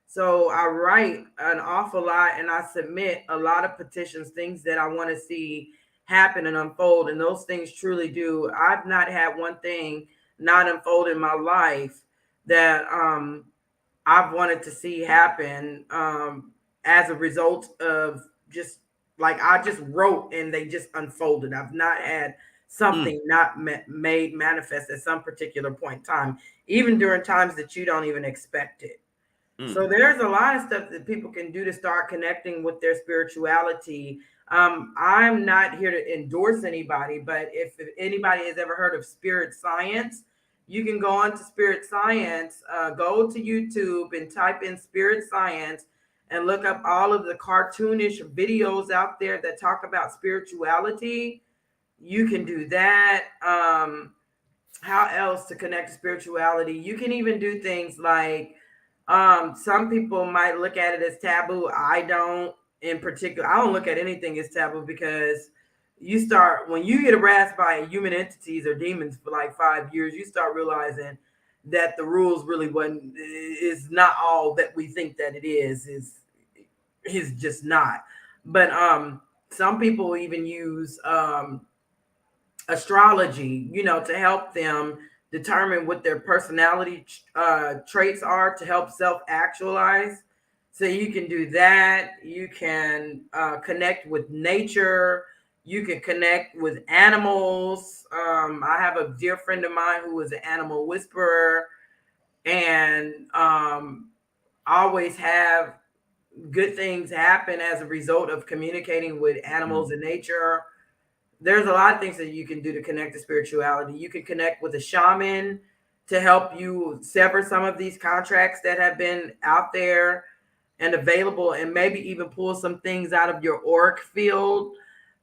So I write an awful lot and I submit a lot of petitions, things that I want to see happen and unfold. And those things truly do. I've not had one thing not unfold in my life that I've wanted to see happen as a result of just like I just wrote and they just unfolded. I've not had something not made manifest at some particular point in time, even during times that you don't even expect it. So there's a lot of stuff that people can do to start connecting with their spirituality. I'm not here to endorse anybody, but if anybody has ever heard of spirit science, you can go on to spirit science, go to YouTube and type in spirit science, and look up all of the cartoonish videos out there that talk about spirituality, you can do that. How else to connect to spirituality? You can even do things like, some people might look at it as taboo. I don't, in particular. I don't look at anything as taboo, because when you get harassed by human entities or demons for like 5 years, you start realizing that the rules really is not all that we think that it is just not. But some people even use astrology, to help them determine what their personality traits are, to help self-actualize. So you can do that. You can connect with nature. You can connect with animals. I have a dear friend of mine who is an animal whisperer, and always have good things happen as a result of communicating with animals and nature. There's a lot of things that you can do to connect to spirituality. You can connect with a shaman to help you sever some of these contracts that have been out there and available, and maybe even pull some things out of your auric field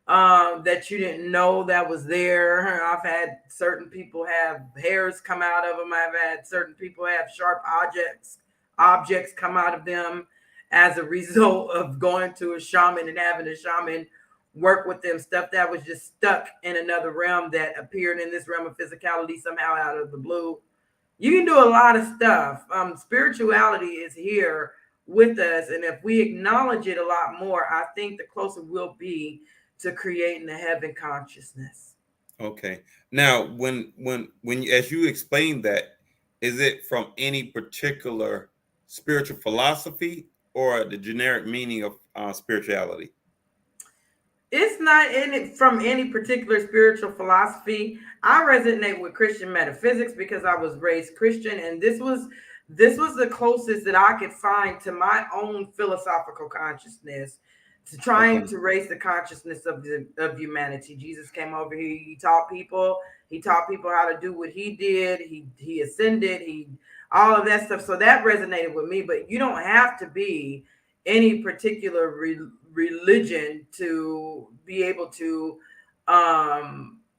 that you didn't know that was there. I've had certain people have hairs come out of them. I've had certain people have sharp objects come out of them as a result of going to a shaman and having a shaman work with them, stuff that was just stuck in another realm that appeared in this realm of physicality somehow out of the blue. You can do a lot of stuff. Spirituality is here with us, and if we acknowledge it a lot more, I think the closer we'll be to creating the heaven consciousness. Okay. Now, when as you explained that, is it from any particular spiritual philosophy or the generic meaning of spirituality? It's not from any particular spiritual philosophy. I resonate with Christian metaphysics because I was raised Christian, and this was the closest that I could find to my own philosophical consciousness, to trying to raise the consciousness of humanity. Jesus came over here. He taught people how to do what he did. He ascended. All of that stuff. So that resonated with me. But you don't have to be any particular religion to be able to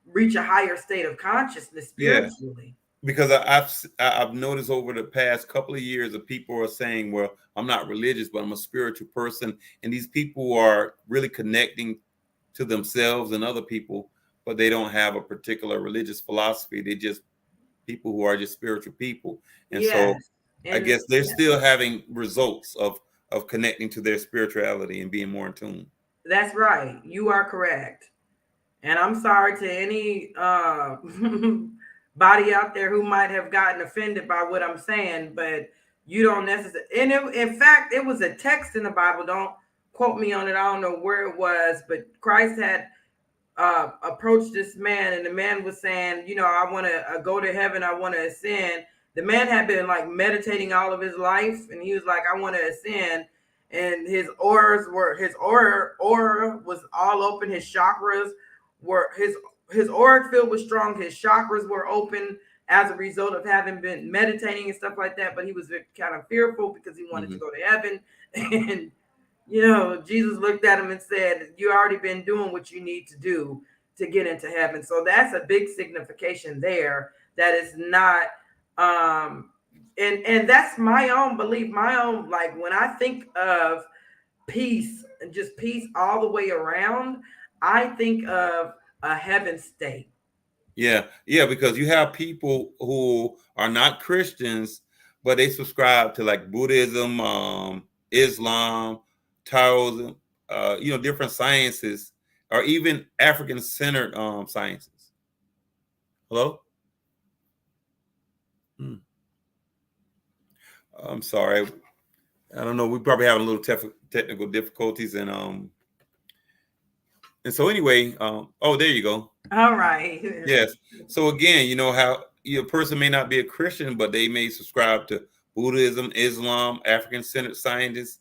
reach a higher state of consciousness spiritually. Yeah. Because I've noticed over the past couple of years that people are saying, well, I'm not religious, but I'm a spiritual person. And these people are really connecting to themselves and other people, but they don't have a particular religious philosophy. They're just people who are just spiritual people. And so I guess they're still having results of connecting to their spirituality and being more in tune. That's right. You are correct. And I'm sorry to any body out there who might have gotten offended by what I'm saying, but you don't necessarily. And in fact, it was a text in the Bible. Don't quote me on it. I don't know where it was, but Christ had approached this man, and the man was saying, I want to go to heaven. I want to ascend. The man had been like meditating all of his life, and he was like, I want to ascend. And his aura was all open. His chakras were his auric field was strong. His chakras were open as a result of having been meditating and stuff like that. But he was kind of fearful because he wanted to go to heaven. And, Jesus looked at him and said, you already been doing what you need to do to get into heaven. So that's a big signification there. That is not, and that's my own belief, like when I think of peace and just peace all the way around, I think of a heaven state. Yeah, because you have people who are not Christians, but they subscribe to like Buddhism, Islam, Taoism, different sciences, or even African-centered sciences. Hello? I'm sorry. I don't know. We probably having a little technical difficulties, and so anyway, oh, there you go. All right. Yes. So again, how a person may not be a Christian, but they may subscribe to Buddhism, Islam, African-centered scientists.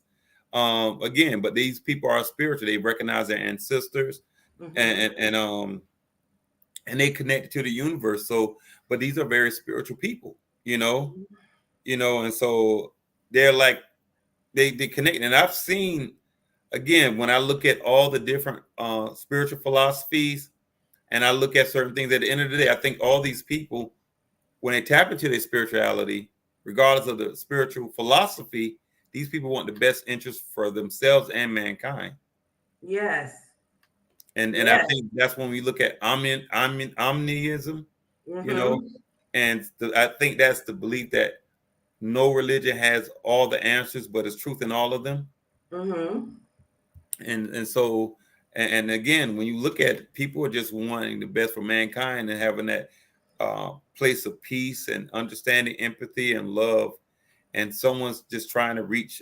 Again, but these people are spiritual. They recognize their ancestors, and they connect to the universe. So, but these are very spiritual people, and so they're like they connect. And I've seen, again, when I look at all the different spiritual philosophies, and I look at certain things, at the end of the day, I think all these people, when they tap into their spirituality, regardless of the spiritual philosophy, these people want the best interest for themselves and mankind. Yes. And I think that's when we look at omnism, you know, and I think that's the belief that no religion has all the answers, but it's truth in all of them. And so, and again, when you look at it, people are just wanting the best for mankind and having that place of peace and understanding, empathy, and love. And someone's just trying to reach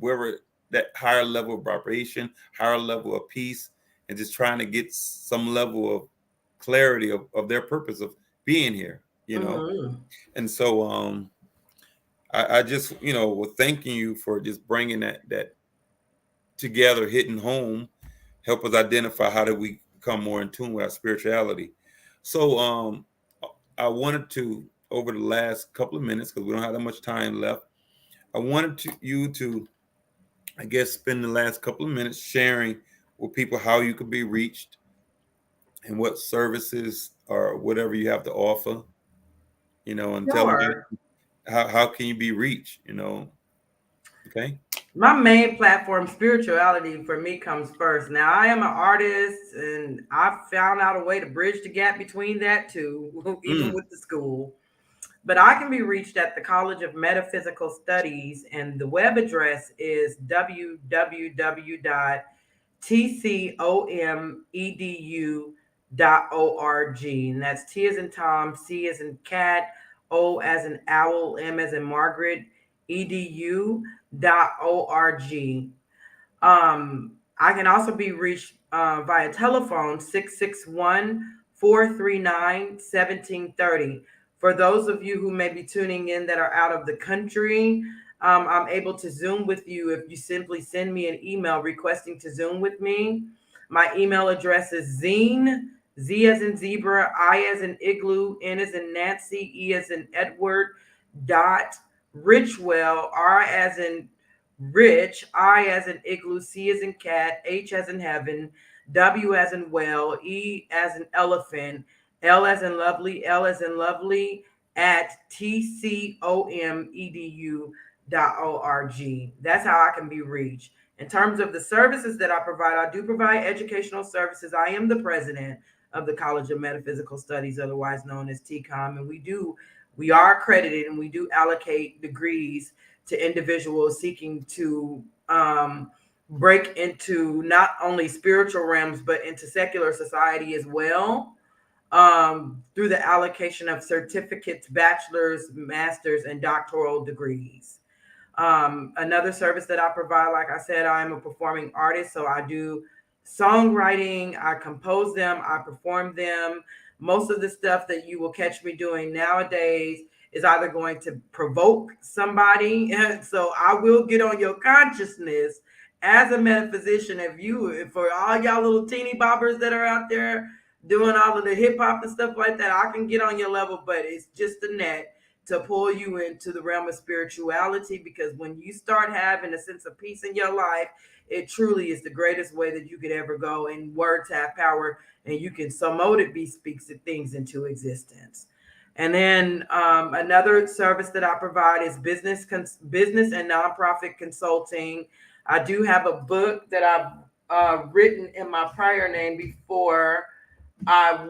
wherever that higher level of vibration, higher level of peace, and just trying to get some level of clarity of their purpose of being here, you know. And so I just, you know, was thanking you for just bringing that together, hitting home, help us identify how do we become more in tune with our spirituality. So I wanted to, over the last couple of minutes, because we don't have that much time left, I wanted you to, I guess, spend the last couple of minutes sharing with people how you could be reached and what services or whatever you have to offer, you know, and tell them how can you be reached, you know. Okay. My main platform, spirituality, for me comes first. Now, I am an artist, and I found out a way to bridge the gap between that too, even with the school. But I can be reached at the College of Metaphysical Studies, and the web address is www.tcomedu.org. And that's T as in Tom, C as in cat, O as in owl, M as in Margaret, edu.org. I can also be reached via telephone 661-439-1730. For those of you who may be tuning in that are out of the country, I'm able to Zoom with you if you simply send me an email requesting to Zoom with me. My email address is zine, Z as in zebra, I as in igloo, N as in Nancy, E as in Edward, .RichWell, R as in rich, I as in igloo, C as in cat, H as in heaven, W as in well, E as in elephant, L as in lovely, L as in lovely, at tcomedu.org. That's how I can be reached. In terms of the services that I provide, I do provide educational services. I am the president of the College of Metaphysical Studies, otherwise known as TCOM, and we are accredited, and we do allocate degrees to individuals seeking to break into not only spiritual realms, but into secular society as well, through the allocation of certificates, bachelor's, master's, and doctoral degrees. Another service that I provide, like I said, I am a performing artist, so I do songwriting, I compose them, I perform them. Most of the stuff that you will catch me doing nowadays is either going to provoke somebody, so I will get on your consciousness as a metaphysician. If for all y'all little teeny boppers that are out there doing all of the hip hop and stuff like that, I can get on your level, but it's just a net to pull you into the realm of spirituality, because when you start having a sense of peace in your life, it truly is the greatest way that you could ever go, and words have power, and you can so mote it be speaks things into existence. And then another service that I provide is business and nonprofit consulting. I do have a book that I've written in my prior name before I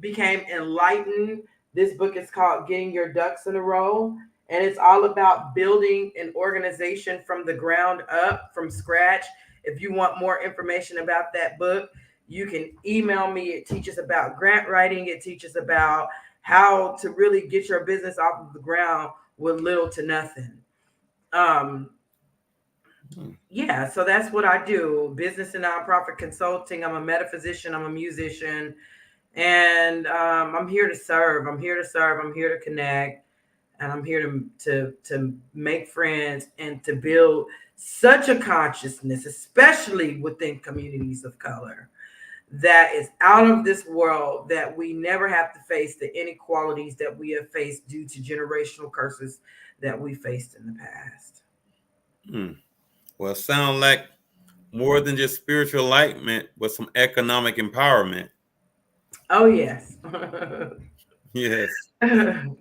became enlightened. This book is called Getting Your Ducks in a Row, and it's all about building an organization from the ground up, from scratch. If you want more information about that book, you can email me. It teaches about grant writing. It teaches about how to really get your business off of the ground with little to nothing. Yeah, so that's what I do. Business and nonprofit consulting. I'm a metaphysician. I'm a musician. And I'm here to serve. I'm here to connect. And I'm here to make friends and to build such a consciousness, especially within communities of color, that is out of this world, that we never have to face the inequalities that we have faced due to generational curses that we faced in the past. Well, sound like more than just spiritual enlightenment, but some economic empowerment. Oh, yes. Yes. And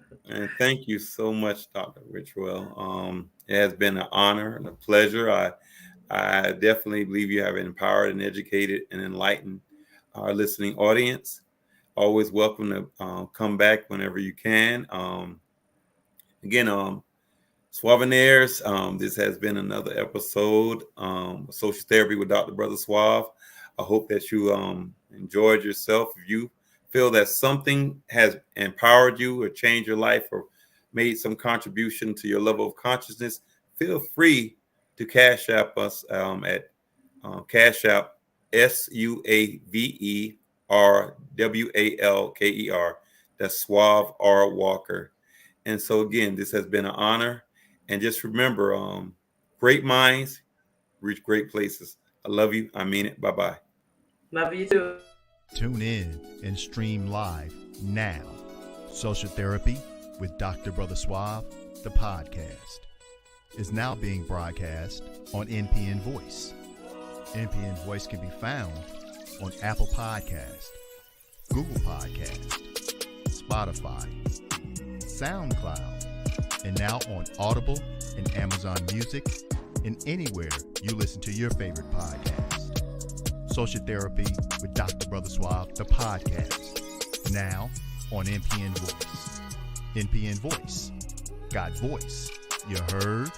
thank you so much, Dr. RichWell. It has been an honor and a pleasure. I definitely believe you have empowered and educated and enlightened our listening audience. Always welcome to come back whenever you can. Again, Suavenaires, this has been another episode of Social Therapy with Dr. Brother Suave. I hope that you enjoyed yourself. If you feel that something has empowered you or changed your life or made some contribution to your level of consciousness, feel free to Cash App us at Cash App SUAVERWALKER. That's Suave R. Walker. And so again, this has been an honor. And just remember, great minds reach great places. I love you. I mean it. Bye-bye. Love you too. Tune in and stream live now. Social Therapy with Dr. Brother Suave, the podcast, is now being broadcast on NPN Voice. NPN Voice can be found on Apple Podcast, Google Podcast, Spotify, SoundCloud, and now on Audible and Amazon Music, and anywhere you listen to your favorite podcast. Social Therapy with Dr. Brother Suave, the podcast, now on NPN Voice. NPN Voice. Got voice. You heard?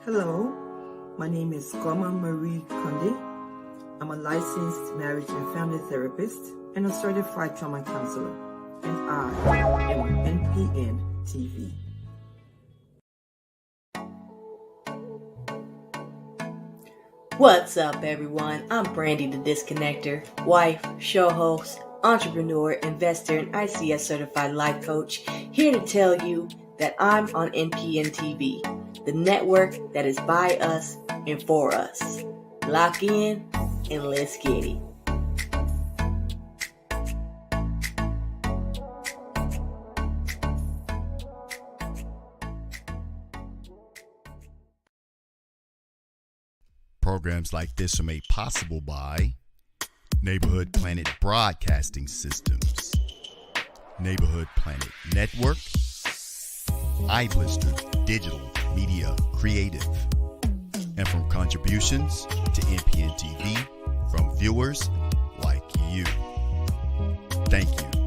Hello, my name is Goma Marie Conde. I'm a licensed marriage and family therapist and a certified trauma counselor, and I am NPNTv. What's up, everyone? I'm Brandy the Disconnector, wife, show host, entrepreneur, investor, and ICS certified life coach, here to tell you that I'm on NPNTv, the network that is by us and for us. Lock in and let's get it. Programs like this are made possible by Neighborhood Planet Broadcasting Systems, Neighborhood Planet Network, iBlister Digital Media Creative, and from contributions to NPNTv from viewers like you. Thank you.